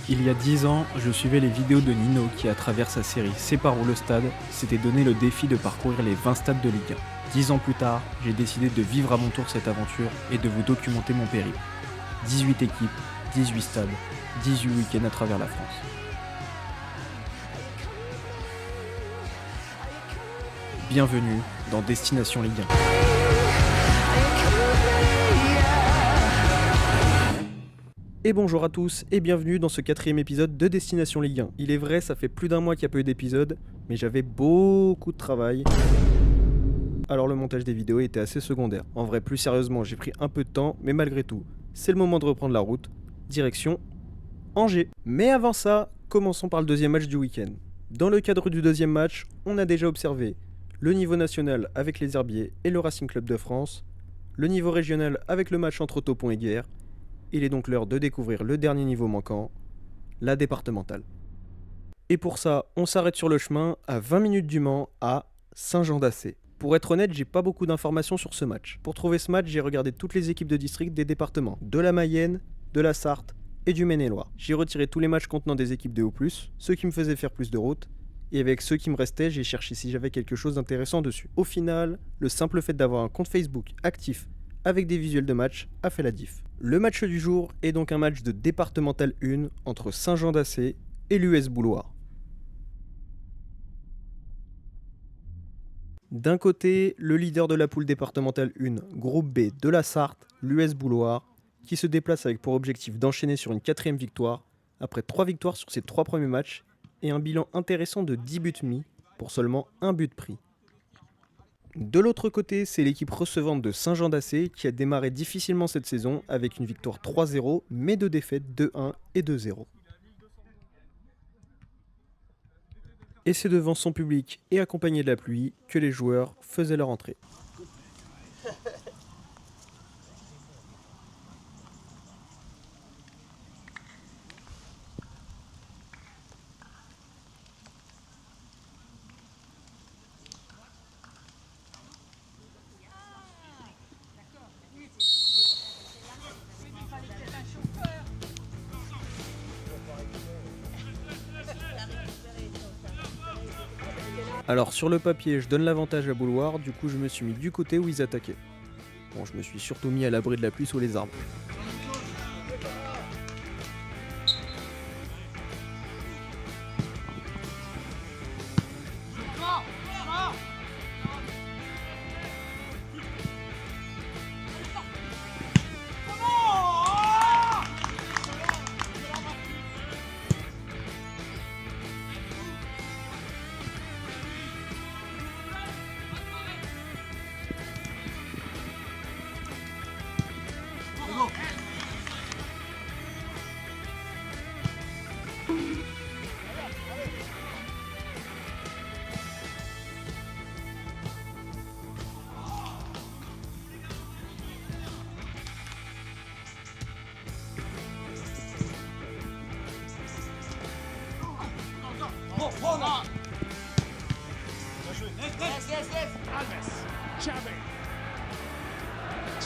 Il y a 10 ans, je suivais les vidéos de Nino qui, à travers sa série C'est par où le stade, s'était donné le défi de parcourir les 20 stades de Ligue 1. 10 ans plus tard, j'ai décidé de vivre à mon tour cette aventure et de vous documenter mon périple. 18 équipes, 18 stades, 18 week-ends à travers la France. Bienvenue dans Destination Ligue 1. Et bonjour à tous et bienvenue dans ce 4e épisode de Destination Ligue 1. Il est vrai, ça fait plus d'un mois qu'il n'y a pas eu d'épisode, mais j'avais beaucoup de travail. Alors le montage des vidéos était assez secondaire. En vrai, plus sérieusement, j'ai pris un peu de temps, mais malgré tout, c'est le moment de reprendre la route. Direction Angers. Mais avant ça, commençons par le deuxième match du week-end. Dans le cadre du deuxième match, on a déjà observé le niveau national avec les Herbiers et le Racing Club de France, le niveau régional avec le match entre Taupon et Guerre. Il est donc l'heure de découvrir le dernier niveau manquant, la départementale. Et pour ça, on s'arrête sur le chemin à 20 minutes du Mans à Saint-Jean-d'Assé. Pour être honnête, j'ai pas beaucoup d'informations sur ce match. Pour trouver ce match, j'ai regardé toutes les équipes de district des départements, de la Mayenne, de la Sarthe et du Maine-et-Loire. J'ai retiré tous les matchs contenant des équipes de haut+, ceux qui me faisaient faire plus de route, et avec ceux qui me restaient, j'ai cherché si j'avais quelque chose d'intéressant dessus. Au final, le simple fait d'avoir un compte Facebook actif avec des visuels de match a fait la diff. Le match du jour est donc un match de départemental 1 entre Saint-Jean-d'Assé et l'US Bouloir. D'un côté, le leader de la poule départementale 1, groupe B de la Sarthe, l'US Bouloir, qui se déplace avec pour objectif d'enchaîner sur une 4e victoire, après 3 victoires sur ses 3 premiers matchs, et un bilan intéressant de 10 buts mis, pour seulement 1 but pris. De l'autre côté, c'est l'équipe recevante de Saint-Jean-d'Assé qui a démarré difficilement cette saison avec une victoire 3-0, mais 2 défaites 2-1 et 2-0. Et c'est devant son public et accompagné de la pluie que les joueurs faisaient leur entrée. Alors sur le papier, je donne l'avantage à Bouloir, du coup je me suis mis du côté où ils attaquaient. Bon, je me suis surtout mis à l'abri de la pluie sous les arbres.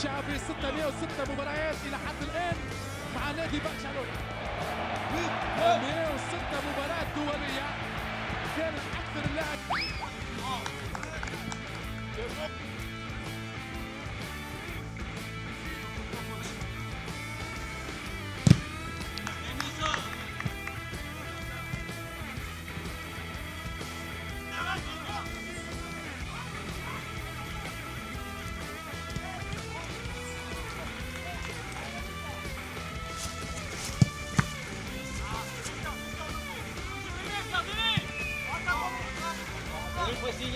شعبي 606 مباريات الى حد الان مع نادي برشلونه 106 مباراه دوليه كان اكثر اللاعب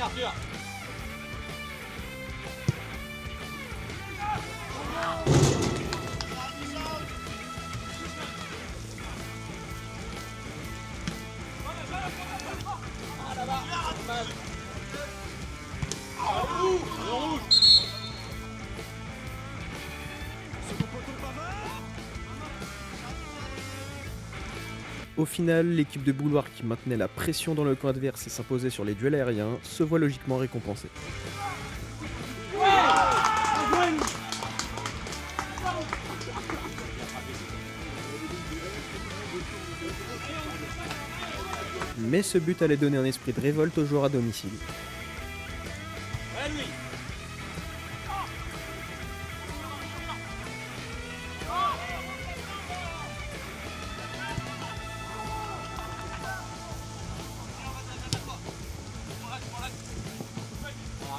Arthur. Au final, l'équipe de Bouloir qui maintenait la pression dans le camp adverse et s'imposait sur les duels aériens se voit logiquement récompensée. Mais ce but allait donner un esprit de révolte aux joueurs à domicile.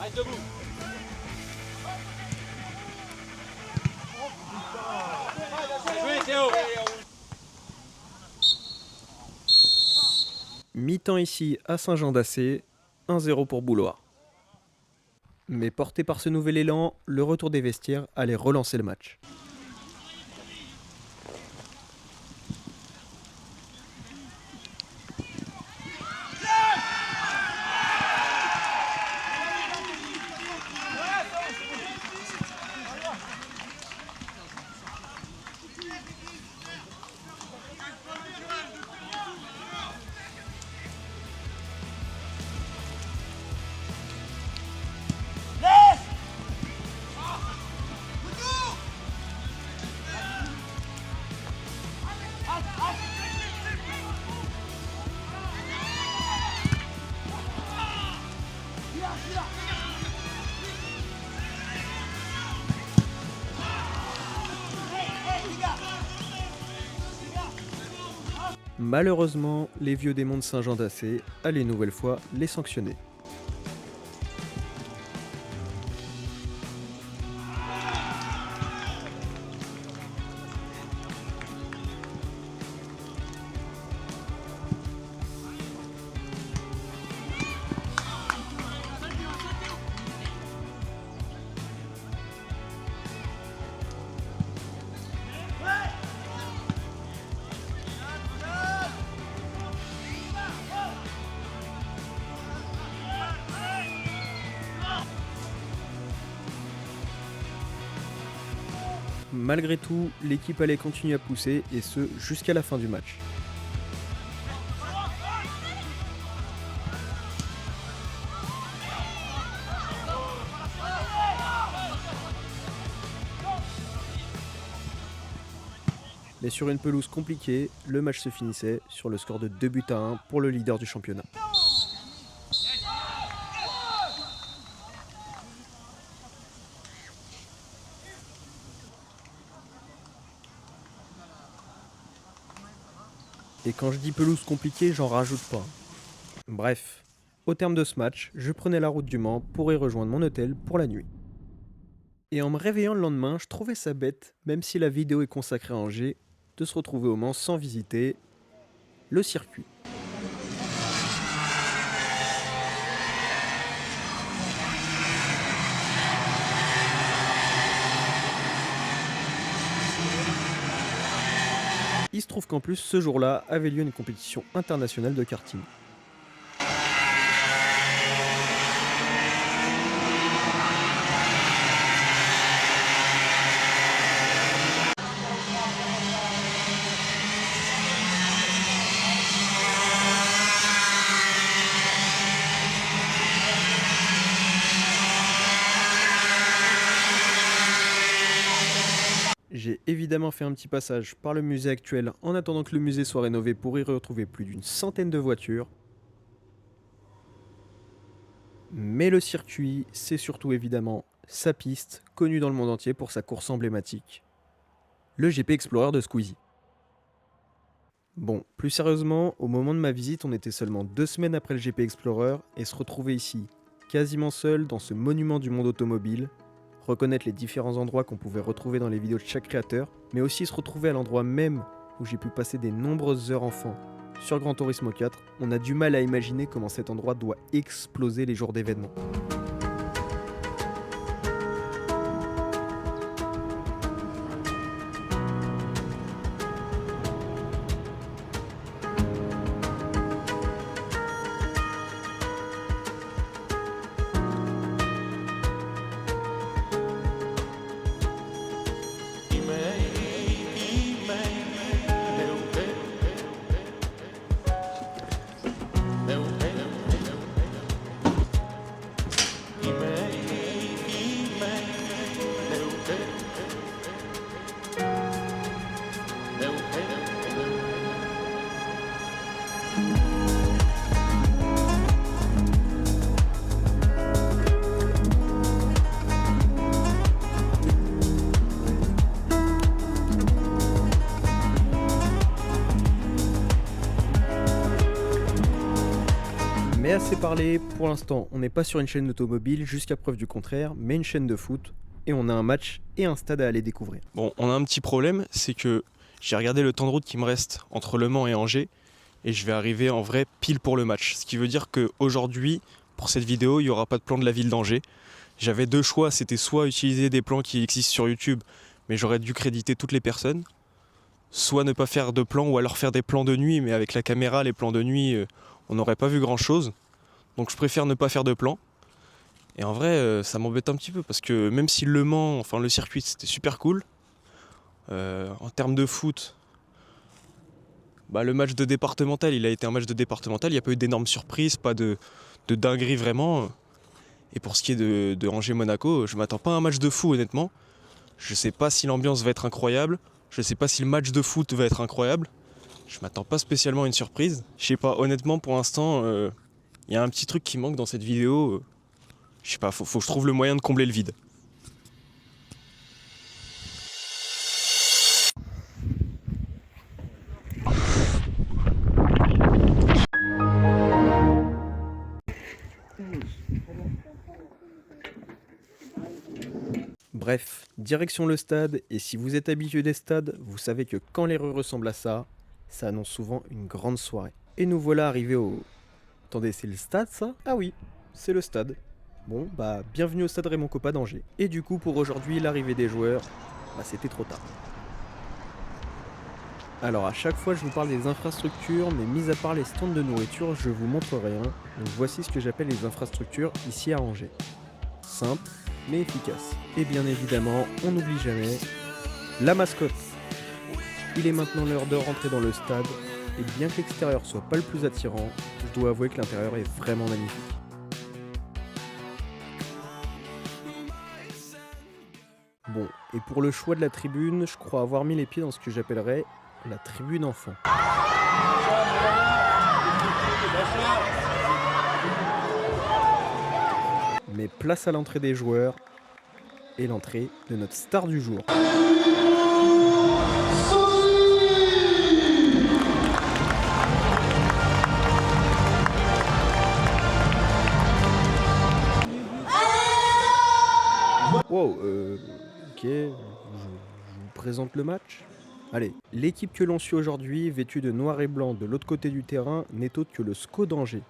Reste debout. Jouez Théo. Mi-temps ici à Saint-Jean-d'Assé, 1-0 pour Bouloir. Mais porté par ce nouvel élan, le retour des vestiaires allait relancer le match. Malheureusement, les vieux démons de Saint-Jean-d'Assé allaient une nouvelle fois les sanctionner. Malgré tout, l'équipe allait continuer à pousser, et ce jusqu'à la fin du match. Mais sur une pelouse compliquée, le match se finissait sur le score de 2-1 pour le leader du championnat. Et quand je dis pelouse compliquée, j'en rajoute pas. Bref, au terme de ce match, je prenais la route du Mans pour y rejoindre mon hôtel pour la nuit. Et en me réveillant le lendemain, je trouvais ça bête, même si la vidéo est consacrée à Angers, de se retrouver au Mans sans visiter le circuit. Il se trouve qu'en plus, ce jour-là, avait lieu une compétition internationale de karting. J'ai évidemment fait un petit passage par le musée actuel en attendant que le musée soit rénové pour y retrouver plus d'une centaine de voitures. Mais le circuit, c'est surtout évidemment sa piste, connue dans le monde entier pour sa course emblématique. Le GP Explorer de Squeezie. Bon, plus sérieusement, au moment de ma visite, on était seulement 2 semaines après le GP Explorer et se retrouver ici, quasiment seul dans ce monument du monde automobile, reconnaître les différents endroits qu'on pouvait retrouver dans les vidéos de chaque créateur, mais aussi se retrouver à l'endroit même où j'ai pu passer des nombreuses heures enfant sur Gran Turismo 4, on a du mal à imaginer comment cet endroit doit exploser les jours d'événements. assez parlé, pour l'instant on n'est pas sur une chaîne automobile jusqu'à preuve du contraire, mais une chaîne de foot, et on a un match et un stade à aller découvrir. Bon, on a un petit problème, c'est que j'ai regardé le temps de route qui me reste entre Le Mans et Angers, et je vais arriver en vrai pile pour le match. Ce qui veut dire qu'aujourd'hui, pour cette vidéo, il n'y aura pas de plan de la ville d'Angers. J'avais deux choix, c'était soit utiliser des plans qui existent sur YouTube, mais j'aurais dû créditer toutes les personnes, soit ne pas faire de plans, ou alors faire des plans de nuit, mais avec la caméra, les plans de nuit, on n'aurait pas vu grand chose. Donc je préfère ne pas faire de plans. Et en vrai, ça m'embête un petit peu, parce que même si Le Mans, enfin le circuit, c'était super cool, en termes de foot, le match de départemental, il a été un match de départemental, il n'y a pas eu d'énormes surprises, pas de dinguerie vraiment. Et pour ce qui est de Angers-Monaco, je m'attends pas à un match de fou honnêtement. Je sais pas si l'ambiance va être incroyable, je sais pas si le match de foot va être incroyable. Je m'attends pas spécialement à une surprise. Je sais pas, honnêtement pour l'instant, y a un petit truc qui manque dans cette vidéo. Je sais pas, faut que je trouve le moyen de combler le vide. Bref, direction le stade, et si vous êtes habitué des stades, vous savez que quand les rues ressemblent à ça annonce souvent une grande soirée. Et nous voilà arrivés au... Attendez, c'est le stade ça? Ah oui, c'est le stade. Bon, bienvenue au stade Raymond Kopa d'Angers. Et du coup, pour aujourd'hui, l'arrivée des joueurs, c'était trop tard. Alors, à chaque fois, je vous parle des infrastructures, mais mis à part les stands de nourriture, je vous montre rien. Donc voici ce que j'appelle les infrastructures ici à Angers. Simple, mais efficace. Et bien évidemment, on n'oublie jamais la mascotte. Il est maintenant l'heure de rentrer dans le stade, et bien que l'extérieur soit pas le plus attirant, je dois avouer que l'intérieur est vraiment magnifique. Bon, et pour le choix de la tribune, je crois avoir mis les pieds dans ce que j'appellerais la tribune enfant. Mais place à l'entrée des joueurs et l'entrée de notre star du jour. Wow, ok, je vous présente le match. Allez, l'équipe que l'on suit aujourd'hui, vêtue de noir et blanc de l'autre côté du terrain, n'est autre que le SCO d'Angers.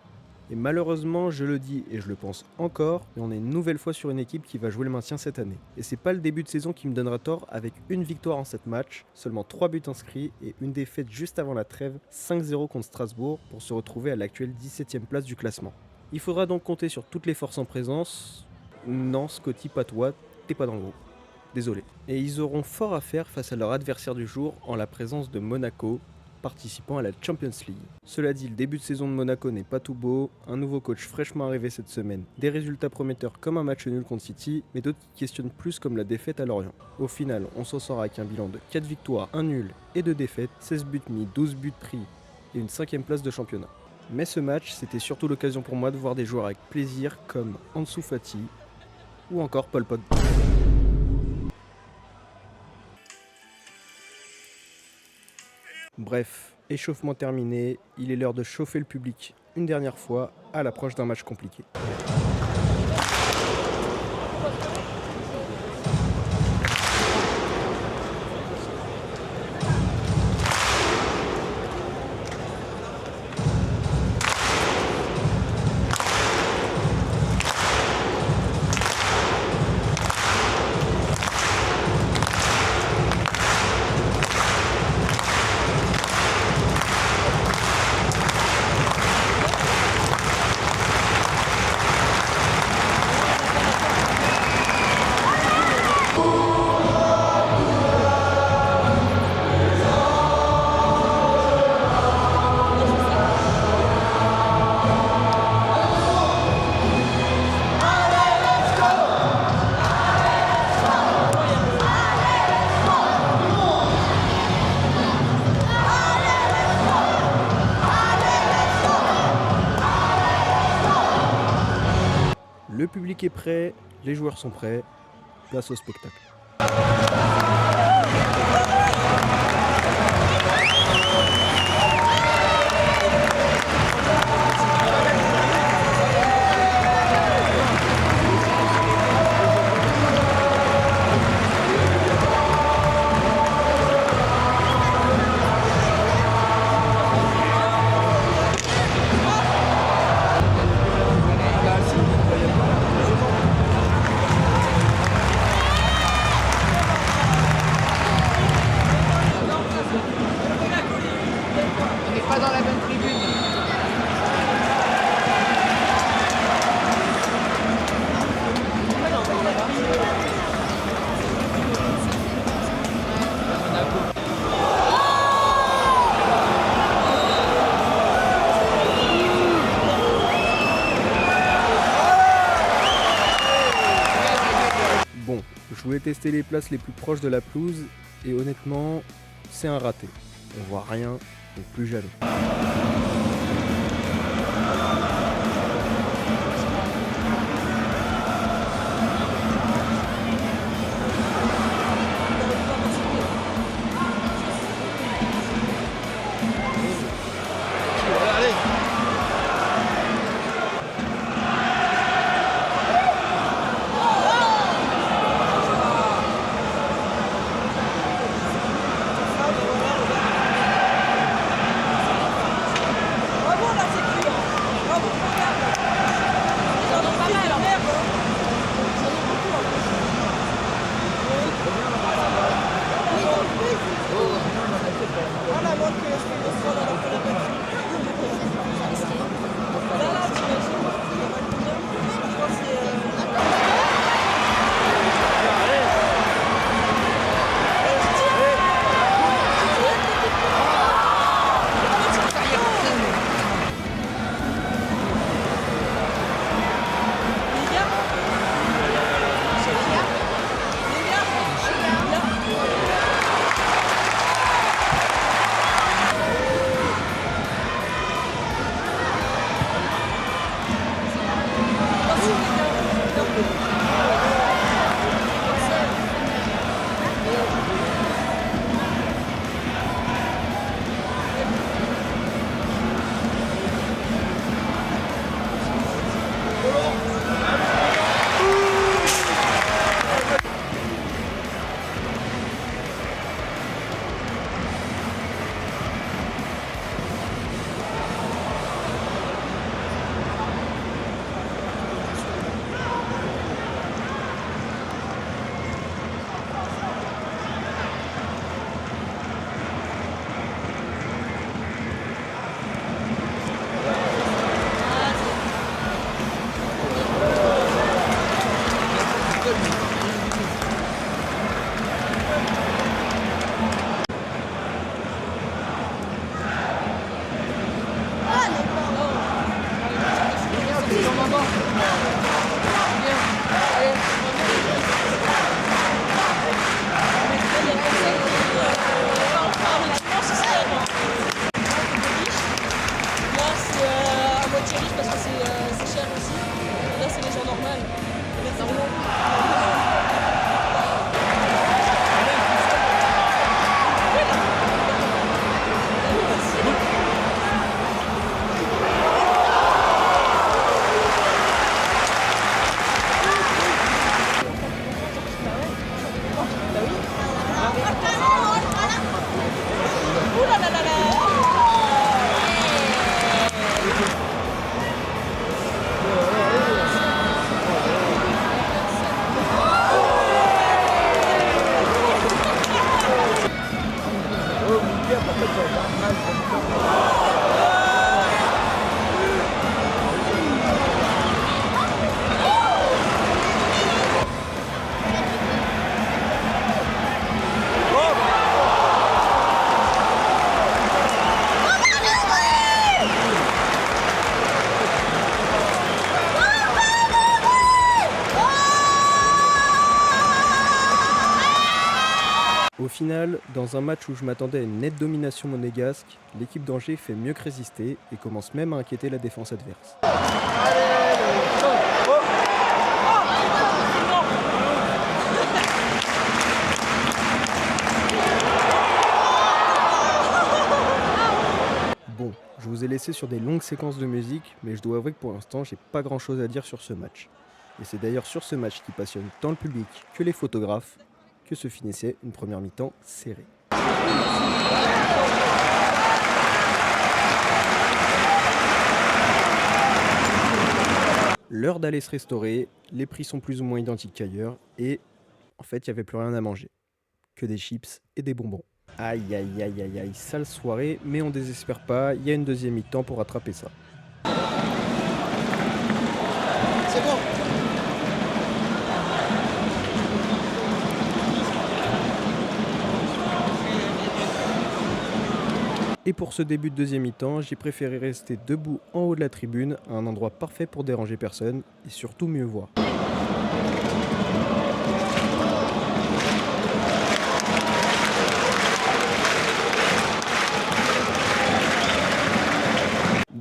Et malheureusement, je le dis et je le pense encore, mais on est une nouvelle fois sur une équipe qui va jouer le maintien cette année. Et c'est pas le début de saison qui me donnera tort, avec une victoire en 7 matchs, seulement 3 buts inscrits et une défaite juste avant la trêve, 5-0 contre Strasbourg, pour se retrouver à l'actuelle 17ème place du classement. Il faudra donc compter sur toutes les forces en présence. Non, Scotty, pas toi, t'es pas dans le groupe. Désolé. Et ils auront fort à faire face à leur adversaire du jour en la présence de Monaco, participant à la Champions League. Cela dit, le début de saison de Monaco n'est pas tout beau, un nouveau coach fraîchement arrivé cette semaine, des résultats prometteurs comme un match nul contre City, mais d'autres qui questionnent plus comme la défaite à Lorient. Au final, on s'en sort avec un bilan de 4 victoires, 1 nul et 2 défaites, 16 buts mis, 12 buts pris et une 5ème place de championnat. Mais ce match, c'était surtout l'occasion pour moi de voir des joueurs avec plaisir comme Ansu Fati ou encore Paul Pogba. Bref, échauffement terminé, il est l'heure de chauffer le public une dernière fois à l'approche d'un match compliqué. Le public est prêt, les joueurs sont prêts, place au spectacle. testé les places les plus proches de la pelouse et honnêtement, c'est un raté. On voit rien, donc plus jamais. Au final, dans un match où je m'attendais à une nette domination monégasque, l'équipe d'Angers fait mieux que résister et commence même à inquiéter la défense adverse. Bon, je vous ai laissé sur des longues séquences de musique, mais je dois avouer que pour l'instant, j'ai pas grand chose à dire sur ce match. Et c'est d'ailleurs sur ce match qui passionne tant le public que les photographes que se finissait une première mi-temps serrée. L'heure d'aller se restaurer, les prix sont plus ou moins identiques qu'ailleurs et en fait il n'y avait plus rien à manger. Que des chips et des bonbons. Aïe aïe aïe aïe aïe, sale soirée, mais on désespère pas, il y a une deuxième mi-temps pour rattraper ça. C'est bon. Et pour ce début de deuxième mi-temps, j'ai préféré rester debout en haut de la tribune, à un endroit parfait pour déranger personne et surtout mieux voir.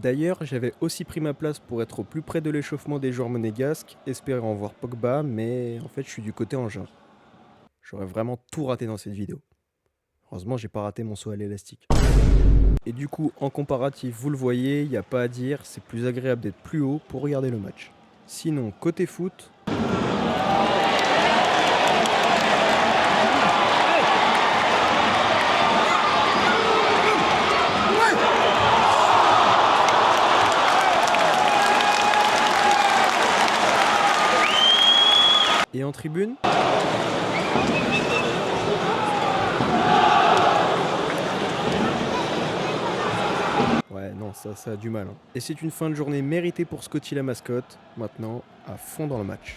D'ailleurs, j'avais aussi pris ma place pour être au plus près de l'échauffement des joueurs monégasques, espérant voir Pogba, mais en fait je suis du côté engin. J'aurais vraiment tout raté dans cette vidéo. Heureusement, j'ai pas raté mon saut à l'élastique. Et du coup, en comparatif, vous le voyez, il n'y a pas à dire, c'est plus agréable d'être plus haut pour regarder le match. Sinon, côté foot... Et en tribune ? Ouais, non, ça a du mal. Hein. Et c'est une fin de journée méritée pour Scotty la mascotte. Maintenant, à fond dans le match.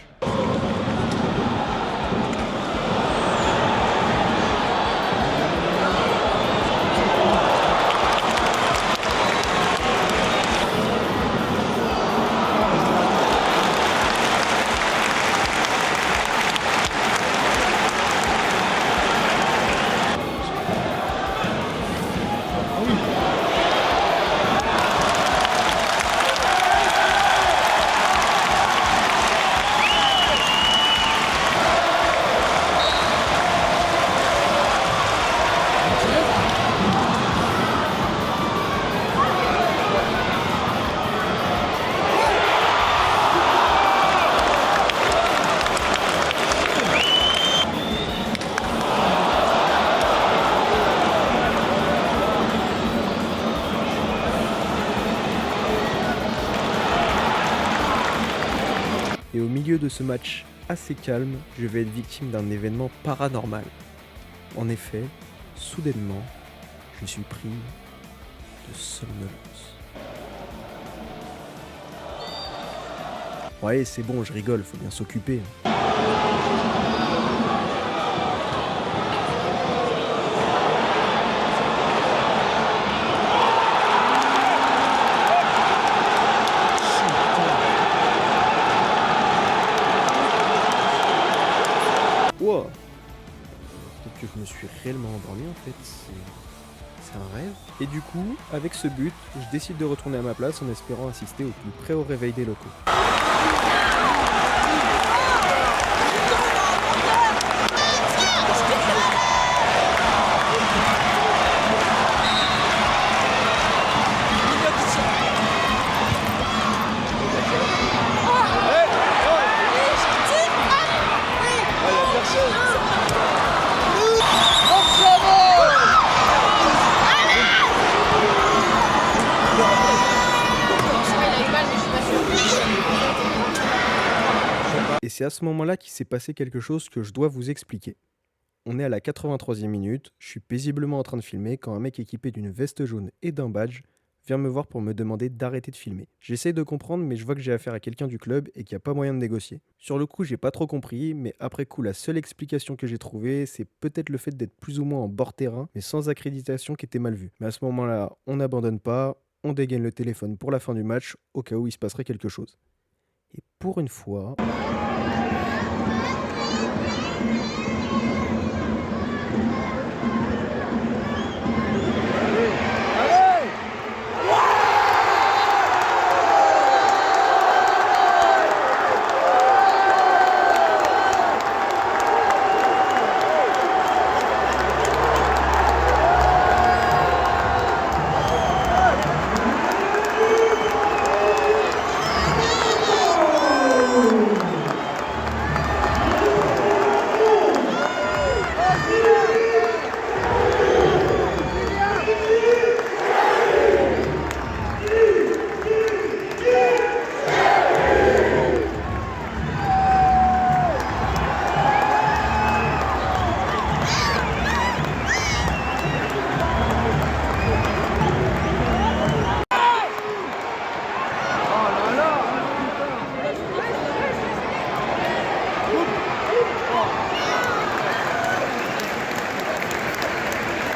Et au milieu de ce match assez calme, je vais être victime d'un événement paranormal. En effet, soudainement, je suis pris de somnolence. Ouais, c'est bon, je rigole, faut bien s'occuper. Wow. Peut-être que je me suis réellement endormi en fait, c'est un rêve. Et du coup, avec ce but, je décide de retourner à ma place en espérant assister au plus près au réveil des locaux. Et c'est à ce moment-là qu'il s'est passé quelque chose que je dois vous expliquer. On est à la 83e minute, je suis paisiblement en train de filmer quand un mec équipé d'une veste jaune et d'un badge vient me voir pour me demander d'arrêter de filmer. J'essaye de comprendre mais je vois que j'ai affaire à quelqu'un du club et qu'il n'y a pas moyen de négocier. Sur le coup, j'ai pas trop compris, mais après coup, la seule explication que j'ai trouvée, c'est peut-être le fait d'être plus ou moins en bord terrain, mais sans accréditation qui était mal vu. Mais à ce moment-là, on n'abandonne pas, on dégaine le téléphone pour la fin du match, au cas où il se passerait quelque chose. Et pour une fois...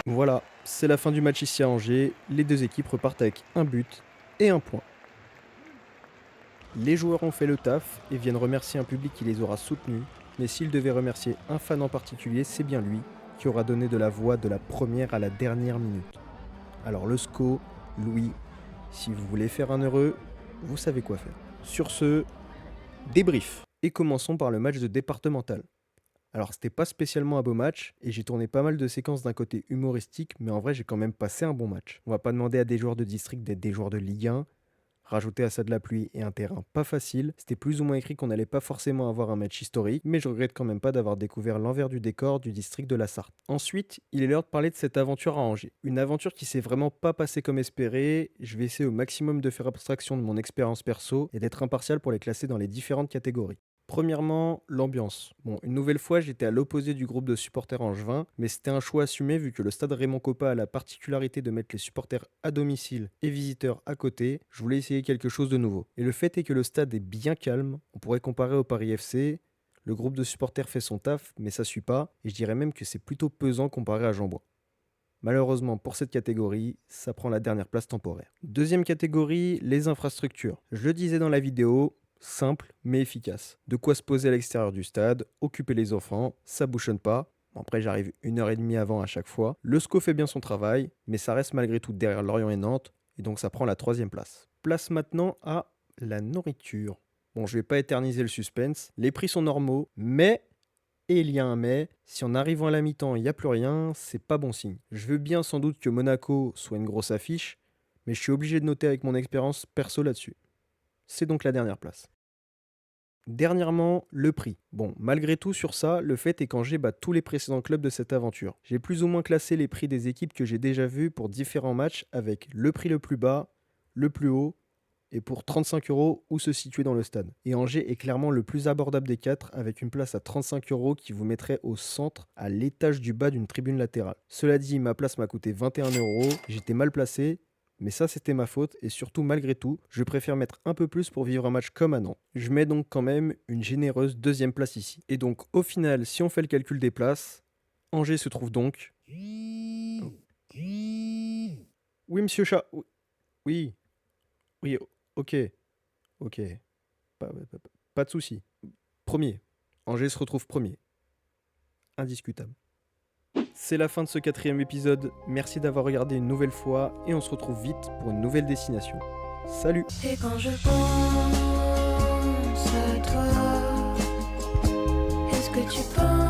Voilà, c'est la fin du match ici à Angers. Les deux équipes repartent avec un but et un point. Les joueurs ont fait le taf et viennent remercier un public qui les aura soutenus. Mais s'ils devaient remercier un fan en particulier, c'est bien lui qui aura donné de la voix de la première à la dernière minute. Alors le SCO, Louis, Si vous voulez faire un heureux, vous savez quoi faire. Sur ce, débrief. Et commençons par le match de départemental. Alors c'était pas spécialement un beau match, et j'ai tourné pas mal de séquences d'un côté humoristique, mais en vrai j'ai quand même passé un bon match. On va pas demander à des joueurs de district d'être des joueurs de Ligue 1, rajouter à ça de la pluie et un terrain pas facile, c'était plus ou moins écrit qu'on n'allait pas forcément avoir un match historique, mais je regrette quand même pas d'avoir découvert l'envers du décor du district de la Sarthe. Ensuite, il est l'heure de parler de cette aventure à Angers. Une aventure qui s'est vraiment pas passée comme espéré, je vais essayer au maximum de faire abstraction de mon expérience perso et d'être impartial pour les classer dans les différentes catégories. Premièrement, l'ambiance. Bon, une nouvelle fois, j'étais à l'opposé du groupe de supporters angevins, mais c'était un choix assumé vu que le stade Raymond Kopa a la particularité de mettre les supporters à domicile et visiteurs à côté. Je voulais essayer quelque chose de nouveau. Et le fait est que le stade est bien calme, on pourrait comparer au Paris FC. Le groupe de supporters fait son taf, mais ça suit pas, et je dirais même que c'est plutôt pesant comparé à Jean-Bois. Malheureusement pour cette catégorie, ça prend la dernière place temporaire. Deuxième catégorie, les infrastructures. Je le disais dans la vidéo, simple mais efficace. De quoi se poser à l'extérieur du stade, occuper les enfants, ça bouchonne pas. Bon, après j'arrive 1h30 avant à chaque fois. Le SCO fait bien son travail, mais ça reste malgré tout derrière Lorient et Nantes, et donc ça prend la 3e place. Place maintenant à la nourriture. Bon, je vais pas éterniser le suspense, les prix sont normaux, mais, et il y a un mais, si en arrivant à la mi-temps il n'y a plus rien, c'est pas bon signe. Je veux bien sans doute que Monaco soit une grosse affiche, mais je suis obligé de noter avec mon expérience perso là-dessus. C'est donc la dernière place. Dernièrement, le prix. Bon, malgré tout sur ça, le fait est qu'Angers bat tous les précédents clubs de cette aventure. J'ai plus ou moins classé les prix des équipes que j'ai déjà vues pour différents matchs avec le prix le plus bas, le plus haut, et pour 35 € où se situer dans le stade. Et Angers est clairement le plus abordable des 4 avec une place à 35 € qui vous mettrait au centre, à l'étage du bas d'une tribune latérale. Cela dit, ma place m'a coûté 21 €, j'étais mal placé, mais ça c'était ma faute et surtout malgré tout, je préfère mettre un peu plus pour vivre un match comme à Nantes. Je mets donc quand même une généreuse 2e place ici. Et donc au final, si on fait le calcul des places, Angers se trouve donc... Oh. Oui monsieur Chat, oui, oui, ok, pas de souci. Premier, Angers se retrouve premier. Indiscutable. C'est la fin de ce 4e épisode, merci d'avoir regardé une nouvelle fois et on se retrouve vite pour une nouvelle destination. Salut! Et quand je pense à toi, est-ce que tu penses